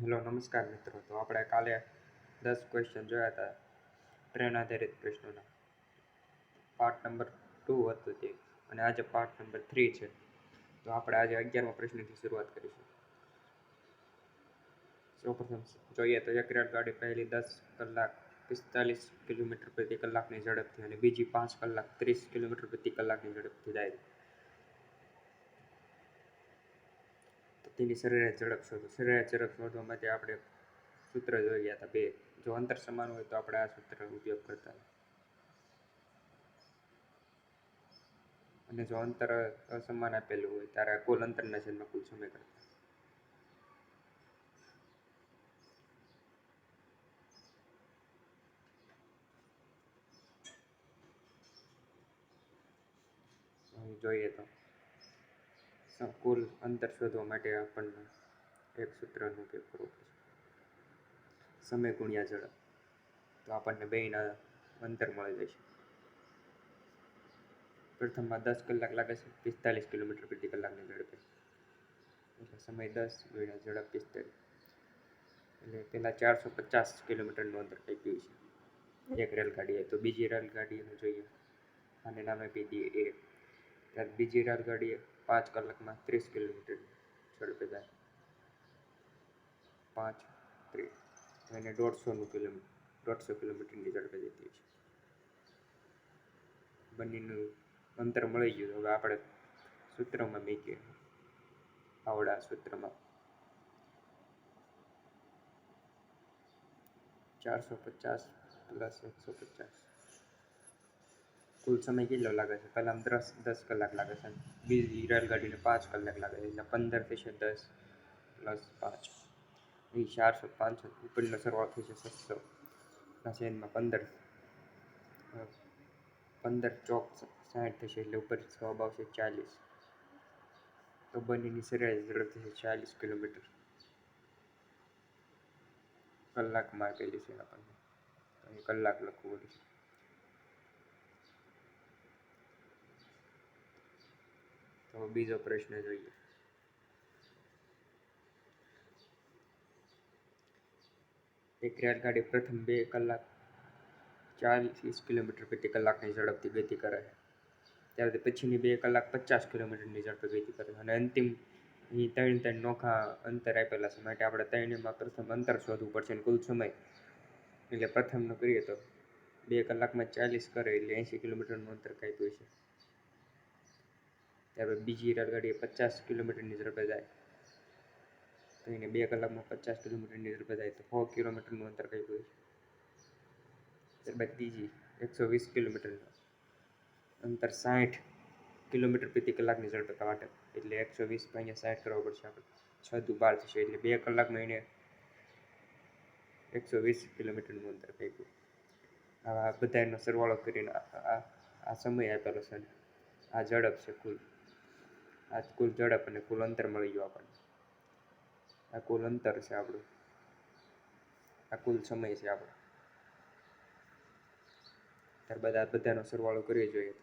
Hello નમસ્કાર મિત્રો. તો આપણે કાલે 10 ક્વેશ્ચન જોયા હતા ટ્રેન આધારિત પ્રશ્નોના. પાર્ટ નંબર 2 હતું તે, અને આજે પાર્ટ નંબર 3 છે. તો આપણે આજે 11મા પ્રશ્નથી શરૂઆત કરીશું. સૌપ્રથમ જોઈએ તો એક રેલગાડી પહેલી 10 કલાક 45 કિલોમીટર પ્રતિ કલાકની ઝડપથી અને બીજી 5 કલાક 30 કિલોમીટર પ્રતિ કલાકની ઝડપથી જાય તો તેની સરેરાશ ઝડપ શોધો. સરેરાશ ઝડપ શોધવા માટે આપણે સૂત્ર જોઈ ગયા હતા બે. જો અંતર સમાન હોય તો આપણે આ સૂત્રનો ઉપયોગ કરતા, અને જો અંતર અસમાન આપેલું હોય ત્યારે કુલ અંતરના છેદમાં કુલ સમય કરતા. જોઈએ તો કુલ અંતર શોધવા માટે આપણને એક સૂત્રનો ઉપયોગ કરવો પડશે, સમય ગુણ્યા ઝડપ. તો આપણને બેના અંતર મળી જશે. પ્રથમમાં 10 કલાક લાગે છે 45 કિલોમીટર પ્રતિ કલાકની ઝડપે, એટલે સમય 10 ગુણ્યા ઝડપ 45, એટલે પેલા 450 કિલોમીટરનું અંતર કાપ્યું છે એક રેલગાડીએ. તો બીજી રેલગાડીનું જોઈએ, આને નામ આપી દઈએ એ. ત્યારે બીજી રેલગાડીએ 5 કલાકમાં 30 કિલોમીટર ઝડપે જાય, 5 30 એને 150 કિલોમીટરની ઝડપે જતી છે. બંનેનું અંતર મળી ગયું. હવે આપણે સૂત્રમાં મૂકીએ, આવડા સૂત્રમાં 450 + 150. કુલ સમય કેટલો લાગે છે? પહેલાં 10 કલાક લાગે છે, બીજી રેલગાડીને 5 કલાક લાગે છે, એટલે 15 થશે 10 + 5, એ 400 500 ઉપરનો સરવાળો થશે 600 ના છેદમાં 15, 15 ચોક 60 થશે, એટલે ઉપર જવાબ આવશે 40. તો બંનેની સરેરાશ ઝડપ થશે 40 કિલોમીટર કલાકમાં આપેલી છે આપણને, અહીં કલાક લખવું પડશે. તો બીજો પ્રશ્ન જોઈએ. એક રેલગાડી પ્રથમ 2 કલાક 40 કિલોમીટર પ્રતિ કલાકની ઝડપથી ગતિ કરે છે, ત્યારે પછીની 2 કલાક 50 કિલોમીટરની ઝડપે ગતિ કરે છે, અને અંતિમ અહીં 3 નોખા અંતર આપેલા છે, માટે આપણે 3માં પ્રથમ અંતર શોધવું પડશે અને કુલ સમય. એટલે પ્રથમનું કરીએ તો 2 કલાકમાં 40 કરે એટલે 80 કિલોમીટરનું અંતર કાપ્યું છે. ત્યારબાદ બીજી રેલગાડીએ 50 કિલોમીટરની ઝડપે જાય, તો એને 2 કલાકમાં 50 કિલોમીટરની ઝડપે જાય તો 100 કિલોમીટરનું અંતર કાપ્યું છે. ત્યારબાદ ત્રીજી 120 કિલોમીટરનું અંતર 60 કિલોમીટર પ્રતિ કલાકની ઝડપે કાઢે, એટલે 120 × 60 કરવા પડશે આપણે. 6 દુ 12 થશે, એટલે 2 કલાકમાં એને 120 કિલોમીટરનું અંતર કાપ્યું. આ બધાનો સરવાળો કરીને આ સમય આપેલો છે, આ ઝડપ છે કુલ. આ કુલ ઝડપ અને કુલ અંતર મળી ગયું આપણને. આ કુલ અંતર છે આપણું, આ કુલ સમય છે આપણો. ત્યારબાદ આ બધાનો સરવાળો કરવી જોઈએ,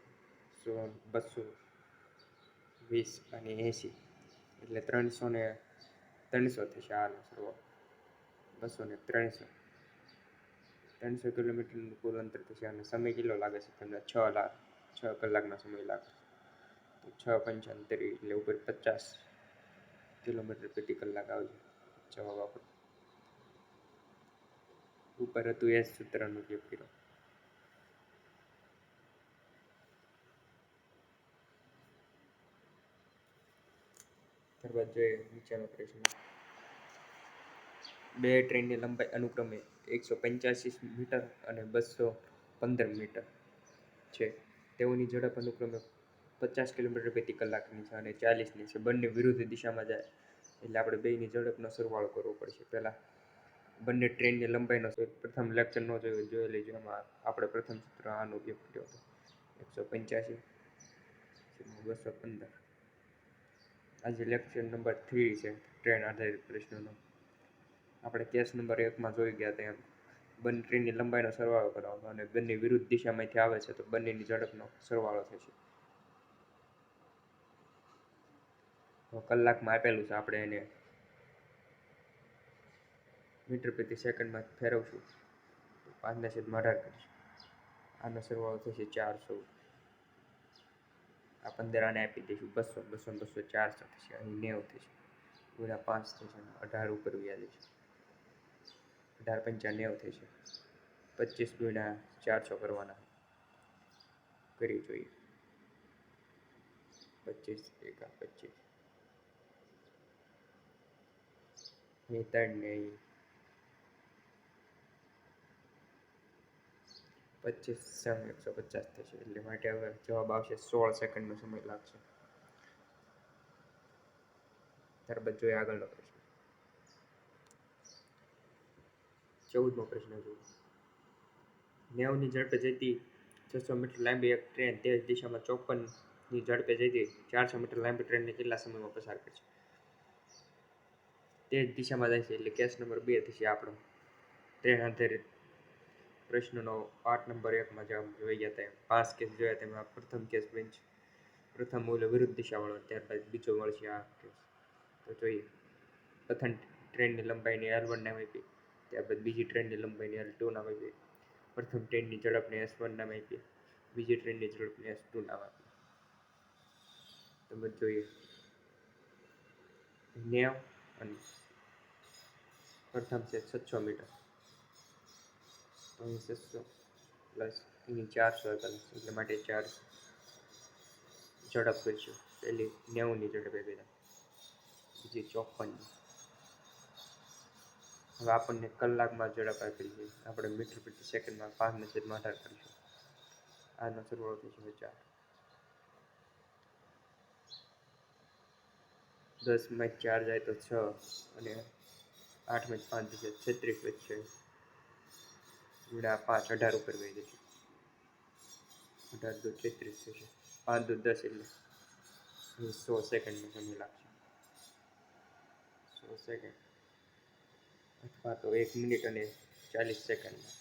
100 220 અને 80, એટલે 300 ને 300 થશે. આનો સરવાળો 200 ને 300 કિલોમીટરનું કુલ અંતર થશે. અને સમય કેટલો લાગે છે તમને? 6 કલાકનો સમય લાગે. તો 6 × 35, એટલે ઉપર 50 કિલોમીટર પ્રતિ કલાક આવશે જવાબ આપણો. ઉપર હતું એ જ સૂત્રનો ઉપયોગ કર્યો. ત્યારબાદ જોઈએ નીચેનો પ્રશ્ન. બે ટ્રેનની લંબાઈ અનુક્રમે 185 મીટર અને 215 મીટર છે. તેઓની ઝડપ અનુક્રમે 50 કિલોમીટર પ્રતિ કલાકની છે અને 40ની છે. બંને વિરુદ્ધ દિશામાં જાય, એટલે આપણે બેની ઝડપનો સરવાળો કરવો પડશે. પહેલાં બંને ટ્રેનની લંબાઈનો પ્રથમ લેક્ચર ન જોઈ લેજો, એમાં આપણે પ્રથમ સૂત્ર આનો ઉપયોગ કર્યો હતો, 185 215. આજે લેક્ચર નંબર 3 છે ટ્રેન આધારિત પ્રશ્નોનો. આપણે કેસ નંબર 1માં જોઈ ગયા હતા એમ બંને ટ્રેનની લંબાઈનો સરવાળો કરવાનો, અને બંને વિરુદ્ધ દિશામાંથી આવે છે તો બંનેની ઝડપનો સરવાળો થશે. કલાકમાં આપેલું છે, આપણે એને મીટર પ્રતિ સેકન્ડમાં ફેરવશું તો 5/18 કરીશું. આનો સરવાળો થશે 400. આ 15 આને આપી દઈશું 200, 200 200 400 થશે. અહીં 90 થશે. ગુણ્યા 5 થશે. 18 ઉપર વ્યાજ છે. 18 × 5 = 90 થશે. 25 ગુણ્યા 400 કરવાના કરી જોઈએ. 25 એકા 25 અહીં 3 ને 25 7 150 થશે. એટલે માટે હવે જવાબ આવશે 16 સેકન્ડનો સમય લાગશે. ત્યારબાદ જોઈએ આગળનો પ્રશ્ન. 14મો પ્રશ્ન જુઓ. 90ની ઝડપે જતી 600 મીટર લાંબી એક ટ્રેન તે જ દિશામાં 54ની ઝડપે જતી 400 મીટર લાંબી ટ્રેનને કેટલા સમયમાં પસાર કરશે? તે જ દિશામાં જાય છે એટલે કેસ નંબર 2 થશે આપણો. ટ્રેન આધારિત પ્રશ્નનો પાર્ટ નંબર 1માં જવાબ જોઈ ગયા હતા. 5 કેસ જોયા તેમાં પ્રથમ કેસ બનશે પ્રથમ મૂલ્ય વિરુદ્ધ દિશાવાળો. ત્યારબાદ બીજો મળશે આ કેસ. તો જોઈએ. પ્રથમ ટ્રેનની લંબાઈની L1 નામ આપી. ત્યારબાદ બીજી ટ્રેનની લંબાઈની L2 નામ આપી. પ્રથમ ટ્રેનની ઝડપને S1 નામ આપી. બીજી ટ્રેનની ઝડપને S2 નામ આપી. તમે જોઈએ 90 અને પ્રથમ છે 600 મીટર. તો અહીં 600 પ્લસ અહીં 400 એટલે માટે 400 ઝડપ કરીશું. પહેલી 90ની ઝડપે ગયા, બીજી 54ની. હવે આપણને કલાકમાં ઝડપ આપેલી છે. આપણે મીટર પ્રતિ સેકન્ડમાં 5/18 કરીશું. આનો સરવાળો થશે 4. 10 માંથી 4 જાય તો 6 અને 8 માંથી 5 થશે 36 વચ્ચે ગુણ્યા 5 18 ઉપર વહી જશે. 18 દુ 36 થશે. 5 દુ 10 એટલે 100 સેકન્ડનો સમય લાગશે. 100 સેકન્ડ અથવા તો 1 મિનિટ અને 40 સેકન્ડમાં.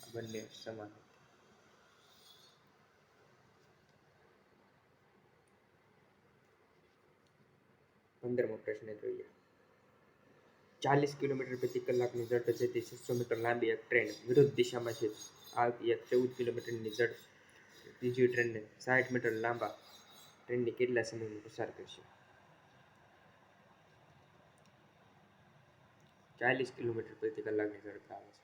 આ બંને સમાન. 15મો પ્રશ્ન જોઈએ. 40 કિલોમીટર પ્રતિ કલાકની ઝડપે જતી 600 મીટર લાંબી એક ટ્રેન વિરુદ્ધ દિશામાં છે આવતી એક 14 કિલોમીટરની ઝડપ બીજી ટ્રેનને 60 મીટર લાંબા ટ્રેનની કેટલા સમયમાં પસાર કરશે? 40 કિલોમીટર પ્રતિ કલાકની ઝડપ આવે છે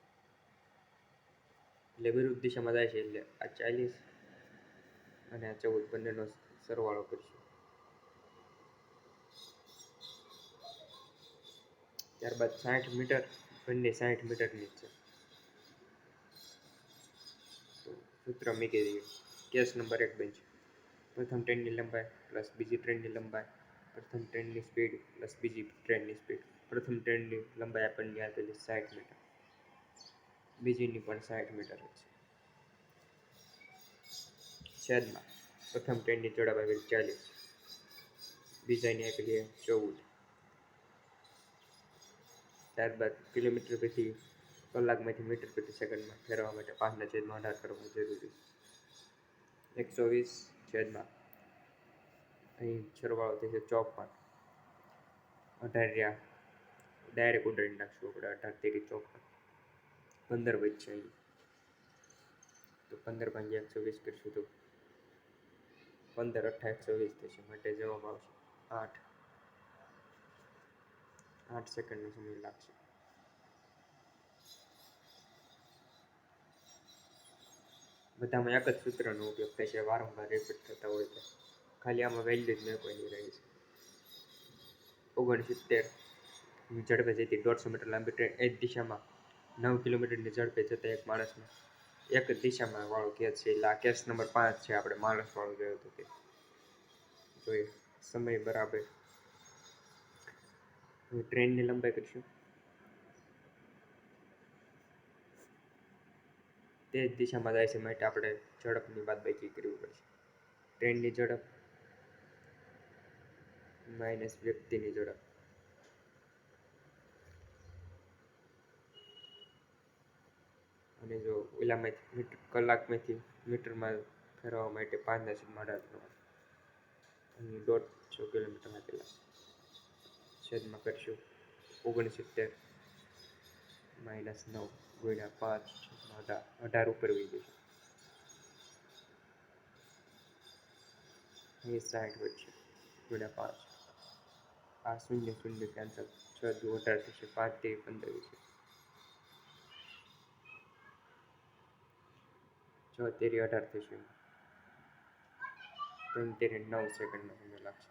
એટલે વિરુદ્ધ દિશામાં જાય છે એટલે આ 40 અને આ 14 બંનેનો સરવાળો કરશું. ત્યારબાદ 60 મીટર બંને 60 મીટરની છે. તો સૂત્ર મૂકી દઈએ. કેસ નંબર 1 બનશે પ્રથમ ટ્રેનની લંબાઈ પ્લસ બીજી ટ્રેનની લંબાઈ પ્રથમ ટ્રેનની સ્પીડ પ્લસ બીજી ટ્રેનની સ્પીડ. પ્રથમ ટ્રેનની લંબાઈ આપણને આપેલી 60 મીટર, બીજીની પણ 60 મીટર છે. છેદમાં પ્રથમ ટ્રેનની ઝડપ આપેલી 40, બીજાની આપેલી 14. ત્યારબાદ કિલોમીટર પ્રતિ કલાકમાંથી મીટર પ્રતિ સેકન્ડમાં ફેરવવા માટે 5/18 કરવું જરૂરી છે. 120 છેદમાં અહીં સરવાળો થશે 54. 18 રહ્યા ડાયરેક્ટ ઉડાડી નાખશું આપણે. 18 તેરી 54, 15 વચ્ચે અહીં તો 15 × 120 કરીશું તો 15 × 8 120 થશે. માટે જવાબ આવશે 8 સેકન્ડનો સમય લાગશે. બધામાં એક જ સૂત્રનો ઉપયોગ થાય છે. વારંવાર રિપીટ થતા હોય છે. ખાલી આમાં વેલ્યુ જ મેળવવાની રહી છે. 69ની ઝડપે જતી 150 મીટર લાંબી ટ્રેન એ જ દિશામાં 9 કિલોમીટરની ઝડપે જતા એક માણસને એક જ દિશામાં વાળો કેસ છે. એટલે આ કેસ નંબર 5 છે. આપણે માણસ વાળો ગયો હતો તે જોઈએ. સમય બરાબર ટ્રેનની લંબાઈ કરીશું. તે જ દિશામાં જાય છે માટે આપણે ઝડપની બાદબાકી કરવી પડશે. ટ્રેનની ઝડપ માઇનસ વ્યક્તિની ઝડપ. અને જો ઓલામાંથી કલાકમાંથી મીટરમાં ફેરવવા માટે 5/18 કરવાનું અહીં 150 કિલોમીટર આપેલા છેદમાં કરશું 69 -9 ગુણ્યા 5 18 ઉપર વહી જશે. અહીં 60 વધશે ગુણ્યા 5. આ શૂન્ય શૂન્ય કેન્સલ, 6 દુ 18 થશે, 5 તેરી 15 થશે, 6 તેરી 18 થશે, 3 તેરી 9 સેકન્ડનો સમય લાગશે.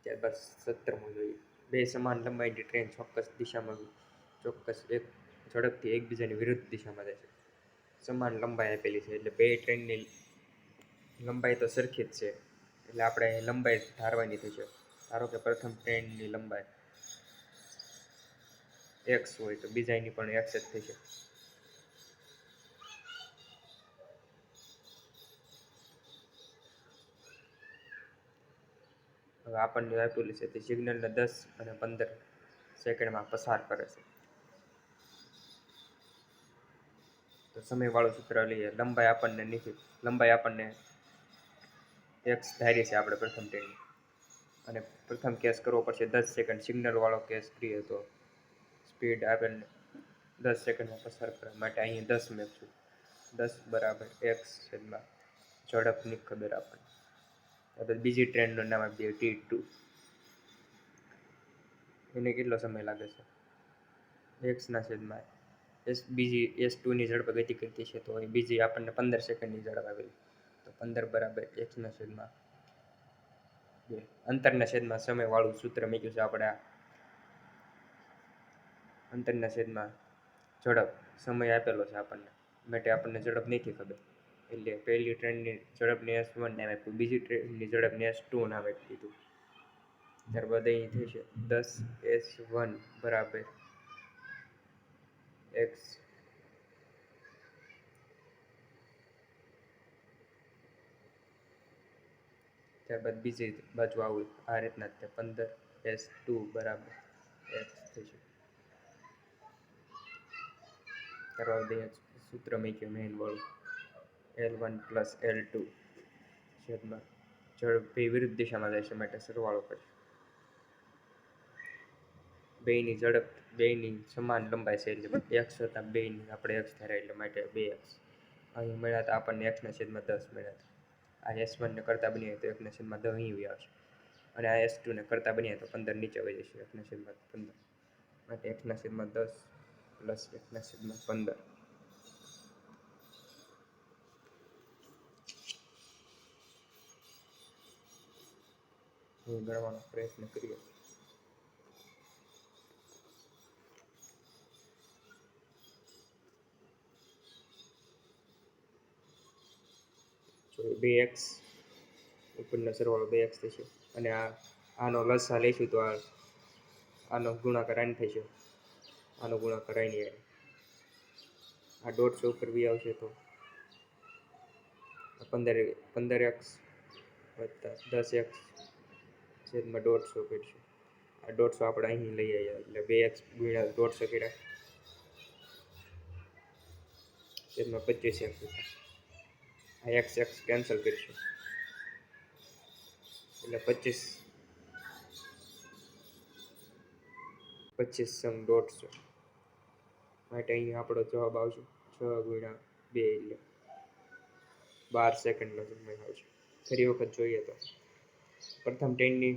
ત્યારબાદ 17મો જોઈએ. બે સમાન લંબાઈની ટ્રેન ચોક્કસ દિશામાં ચોક્કસ એક ઝડપથી એકબીજાની વિરુદ્ધ દિશામાં જાય છે. સમાન લંબાઈ આપેલી છે એટલે બે ટ્રેનની લંબાઈ તો સરખી જ છે, એટલે આપણે લંબાઈ ધારવાની થશે. ધારો કે પ્રથમ ટ્રેનની લંબાઈ x હોય તો બીજાની પણ x જ થશે. હવે આપણને આપેલું છે તે સિગ્નલને 10 અને 15 સેકન્ડમાં પસાર કરે છે. તો સમયવાળું સૂત્ર લઈએ. લંબાઈ આપણને x ધારી છે આપણે પ્રથમ ટ્રેનની, અને પ્રથમ કેસ કરવો પડશે 10 સેકન્ડ. સિગ્નલવાળો કેસ કરીએ તો સ્પીડ આપણને 10 સેકન્ડમાં પસાર કરવા માટે અહીં 10 મેળવશું. 10 બરાબર x છેદમાં ઝડપની ખબર આપણને. હવે બીજી ટ્રેનનું નામ આપીએ T2. એને કેટલો સમય લાગે છે? x ના છેદમાં બીજી S2ની ઝડપે ગતિ કરતી છે, તો એ બીજી આપણને 15 સેકન્ડની ઝડપ આવેલી, તો 15 બરાબર x ના છેદમાં 2. અંતરના છેદમાં સમયવાળું સૂત્ર મૂક્યું છે આપણે. અંતરના છેદમાં ઝડપ સમય આપેલો છે આપણને, માટે આપણને ઝડપ નથી ખબર, એટલે પહેલી ટ્રેનની ઝડપને S1 નામ આપ્યું, બીજી ટ્રેનની ઝડપને S2 નામ આપી દીધું. ત્યારબાદ અહીં થશે 10 S1 બરાબર x. ત્યારબાદ બીજી બાજુ આવું આ રીતના તે 15 S2 બરાબર x થશે. ત્યારબાદ સૂત્ર મૂક્યું મેઇન વાળું, L1 + L2 છેદમાં ઝડપ વિરુદ્ધ દિશામાં જાય છે માટે સરવાળો કરશે. બેની સમાન લંબાઈ છે એટલે x હતા, બેની આપણે x ધાર્યા એટલે માટે 2x. અહીં મળ્યા હતા આપણને x ના છેદમાં 10 મળ્યા હતા. આ S1 ને કરતા બનીએ તો 1 ના છેદમાં 10 અહીં આવશે, અને આ S2 ને કરતા બનીએ તો 15 નીચે વહી જશે, 1 ના છેદમાં 15, માટે 1 ના છેદમાં 10 + 1 ના છેદમાં 15. હું ગણવાનો પ્રયત્ન કરીએ. તો 2x ઉપરનો સરવાળો 2x થશે, અને આનો લસા લઈશું તો આનો ગુણાકાર આની થશે, આનો ગુણાકાર આની. આ 150 ઉપર બી આવશે તો 15x + 10x છેદમાં 150 કરશું. આ 150 આપણે અહીં લઈ આવ્યા એટલે 2x ગુણ્યા 150 કર્યા છેદમાં 25x. આ x કેન્સલ કરીશું એટલે 25 સમ 150, માટે અહીં આપણો જવાબ આવશે 6 ગુણ્યા 2 એટલે 12 સેકન્ડનો સમય આવશે. ફરી વખત જોઈએ તો પ્રથમ ટ્રેનની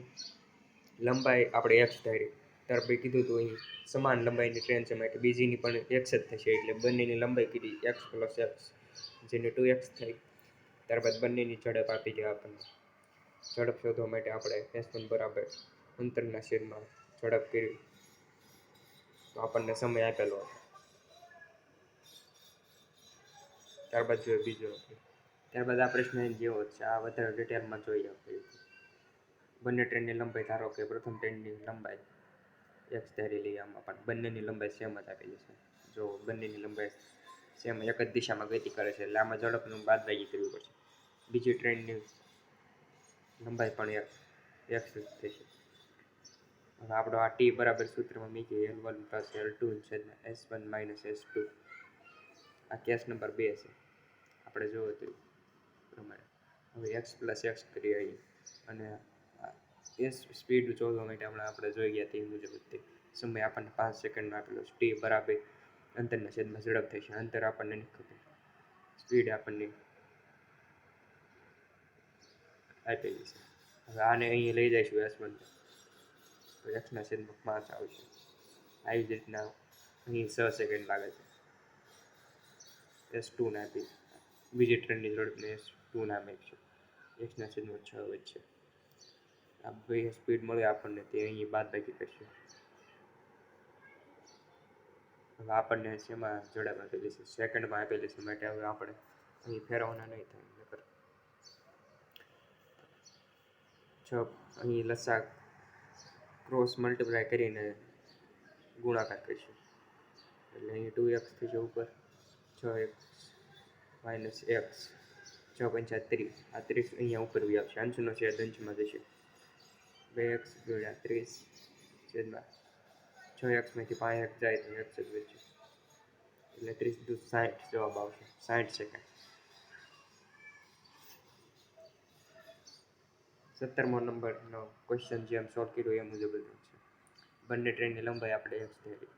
લંબાઈ આપણે x ધારી, ત્યારબાદ કીધું હતું અહીં સમાન લંબાઈની ટ્રેન છે માટે બીજીની પણ x જ થશે, એટલે બંનેની લંબાઈ કીધી x + x જેને 2x થાય. ત્યારબાદ બંનેની ઝડપ આપી છે આપણને. ઝડપ શોધવા માટે આપણે S1 બરાબર અંતરના છેદમાં ઝડપ કર્યું તો આપણને સમય આપેલો હતો. ત્યારબાદ જોઈએ બીજો. ત્યારબાદ આ પ્રશ્ન જેવો છે, આ વધારે ડિટેલમાં જોઈએ. બંને ટ્રેનની લંબાઈ ધારો કે પ્રથમ ટ્રેનની લંબાઈ x ધારી લઈએ, આમાં પણ બંનેની લંબાઈ સેમ જ આપેલી છે. જો બંનેની લંબાઈ સેમ એક જ દિશામાં ગતિ કરે છે એટલે આમાં ઝડપનું બાદબાકી કરવી પડશે. બીજી ટ્રેનની લંબાઈ પણ x જ થશે. હવે આપણો આ ટી બરાબર સૂત્રમાં મૂકીએ L1 પ્લસ L2 છેદમાં S1 માઇનસ S2. આ કેસ નંબર 2 છે, આપણે જોવો તો પ્રમાણે. હવે એક્સ પ્લસ એક્સ કરીએ અહીં, અને એસ સ્પીડ શોધવા માટે આપણે જોઈ ગયા તે મુજબ તે સમય આપણને 5 સેકન્ડનો આપેલો છે. ટી બરાબર અંતરના છેદમાં ઝડપ થશે. અંતર આપણને નથી ખબર, સ્પીડ આપણને આપેલી છે. હવે આને અહીં લઈ જઈશું S1, તો એક્સના છેદમાં 5 આવશે. આવી જ રીતના અહીં 6 સેકન્ડ લાગે છે. S2 ના આપી, બીજી ટ્રેનની ઝડપને S2 નામ આપ્યું, એક્સના છેદમાં 6 વચ્ચે. આ બે સ્પીડ મળે આપણને તે અહીં બાદબાકી કરશે. હવે આપણને શેમાં ઝડપ આપેલી છે? સેકન્ડમાં આપેલી છે, માટે હવે આપણે અહીં ફેરવવાના નહીં થાય. અહીં લસાક ક્રોસ મલ્ટીપ્લાય કરીને ગુણાકાર કરીશું, એટલે અહીં 2x થશે ઉપર, 6x માઇનસ x, 6 પંચા 30, આ 30 અહીંયા ઉપર બી આવશે. અંશનો છેદ અંશમાં જશે, 2x ગુણ્યા 30 છેદમાં 6x માંથી 5x જાય તો x જ બચે, એટલે 30 દુ 60 જવાબ આવશે. 60 સેકન્ડ. 17મો નંબરનો ક્વેશ્ચન જેમ સોલ્વ કર્યો એ મુજબ જ છે. બંને ટ્રેનની લંબાઈ આપણે x ધરી,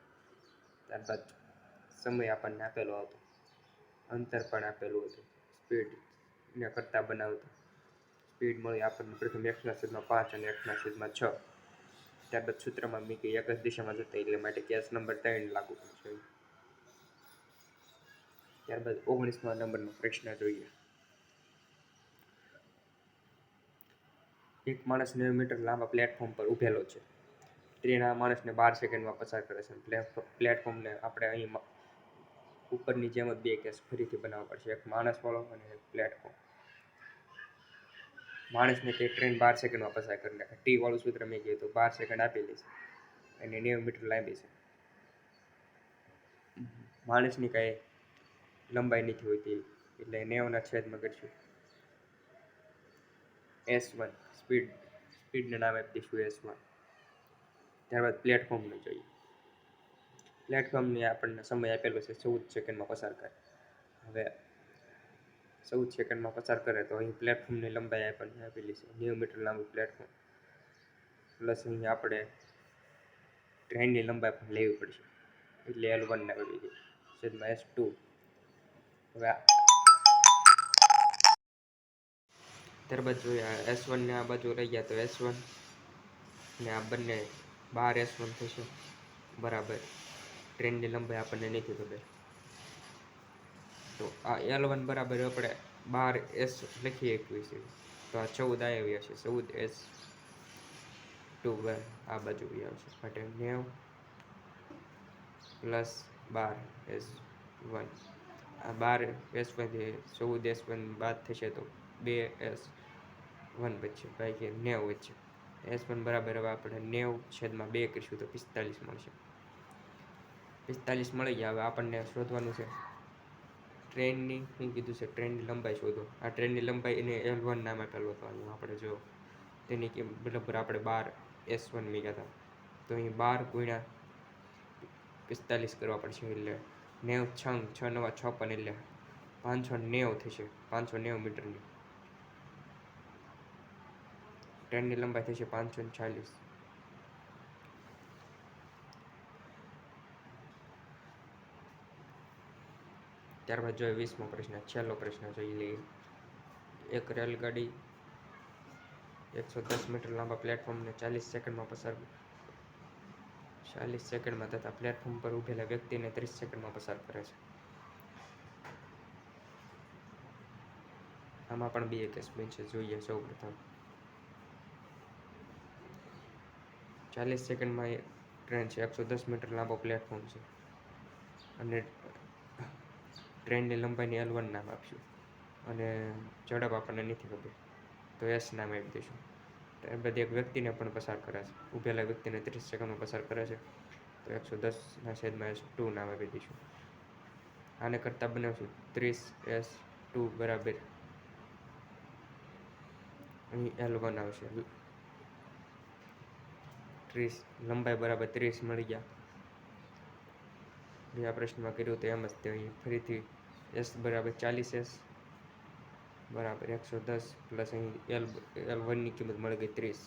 ત્યારબાદ સમય આપણને આપેલો હતો, અંતર પણ આપેલું હતું, સ્પીડને કરતાં બનાવતા સ્પીડ મળી આપણને પ્રથમ એક્સના છેદમાં 5 અને એક્સના છેદમાં 6. ત્યારબાદ સૂત્રમાં મૂકી એક જ દિશામાં જતા, એટલે માટે કેસ નંબર 3 લાગુ પડશે. ત્યારબાદ 19મા નંબરનો પ્રશ્ન જોઈએ. એક માણસ 9 મીટર લાંબા પ્લેટફોર્મ પર ઊભેલો છે. ટ્રેન આ માણસને 12 સેકન્ડમાં પસાર કરે છે. પ્લેટફોર્મને આપણે અહીં ઉપરની જેમ જ બે કેસ ફરીથી બનાવવા પડશે, એક માણસવાળો અને એક પ્લેટફોર્મ. માણસને તે ટ્રેન 12 સેકન્ડમાં પસાર કરી નાખે. ટી વાળું સૂત્ર મેં કીધું તો 12 સેકન્ડ આપેલી છે અને 90 મીટર લાંબી છે. માણસની કાંઈ લંબાઈ નથી હોતી, એટલે 90ના છેદમાં કરીશું S1, સ્પીડને નામ આપી દઈશું S1. ત્યારબાદ પ્લેટફોર્મને જોઈએ. પ્લેટફોર્મને આપણને સમય આપેલો છે 14 સેકન્ડમાં પસાર કરે. હવે 14 સેકન્ડમાં પસાર કરે તો અહીં પ્લેટફોર્મની લંબાઈ આપણને આપેલી છે 90 મીટર લાંબુ પ્લેટફોર્મ, પ્લસ અહીં આપણે ટ્રેનની લંબાઈ પણ લેવી પડશે, એટલે L1 ના આવી ગઈ છેદમાં S2. હવે ત્યારબાદ જોઈએ S1 ને આ બાજુ રહી ગયા તો S1 ને આ બંને 12 S1 થશે બરાબર. ટ્રેનની લંબાઈ આપણને નથી ખબર, તો આ L1 બરાબર આપણે 12S લખી શકીએ છીએ, તો આ 14 આવી હશે. 14S2 આ બાજુ આવશે, માટે 90 પ્લસ 12S1. આ 12S1 થી 14S1 બાદ થશે તો 2S1 વચ્ચે, બાકી 90 વચ્ચે. S1 બરાબર હવે આપણે 90/2 કરીશું તો 45 મળશે. 45 મળી ગયા. હવે આપણને શોધવાનું છે ટ્રેનની, શું કીધું છે, ટ્રેનની લંબાઈ શોધો. આ ટ્રેનની લંબાઈ એને L1 નામ આપેલું હતું. અહીં આપણે જો તેની બરાબર આપણે 12S1 મૂક્યા હતા, તો અહીં 12 ગુણ્યા 45 કરવા પડશે, એટલે 90 6 9 56, એટલે 590 થશે. 590 મીટરની ટ્રેનની લંબાઈ થશે 540. ત્યારબાદ જોઈએ 20મો પ્રશ્ન, છેલ્લો પ્રશ્ન જોઈ લઈએ. એક રેલગાડી 110 મીટર લાંબા પ્લેટફોર્મને 40 સેકન્ડમાં તથા પ્લેટફોર્મ પર ઊભેલા વ્યક્તિને 30 સેકન્ડમાં પસાર કરે છે. આમાં પણ બે કેસ બનશે, જોઈએ સૌપ્રથમ. 40 સેકન્ડમાં ટ્રેન છે, 110 મીટર લાંબો પ્લેટફોર્મ છે, અને ટ્રેનની લંબાઈને L1 નામ આપશું, અને ઝડપ આપણને નથી ખબર, તો S નામ આપી દઈશું. ત્યારબાદ એક વ્યક્તિને પણ પસાર કરે છે, ઊભેલા વ્યક્તિને 30 સેકન્ડમાં પસાર કરે છે, તો 110/S2 નામ આપી દઈશું. આને કરતાં બનાવશું 30S2 બરાબર અહીં L1 આવશે. 30 લંબાઈ બરાબર 30 મળી ગયા. બીજા પ્રશ્નમાં કર્યું તો એમ જ તે ફરીથી એસ બરાબર 40s બરાબર 110 પ્લસ અહીં L1ની કિંમત મળી ગઈ 30.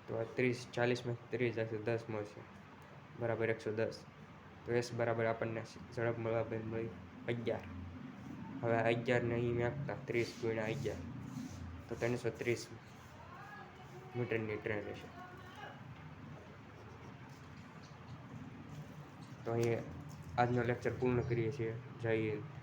તો આ 30 40માંથી 30 જશે 10 મળશે બરાબર 110. તો એસ બરાબર આપણને ઝડપ મળી 11. હવે 11ને અહીં નાખતા 30 ગુણ્યા 11 તો 330 મીટરની ટ્રેન હશે. તો અહીં આજનો લેક્ચર પૂર્ણ કરીએ છીએ. જય હિન્દ.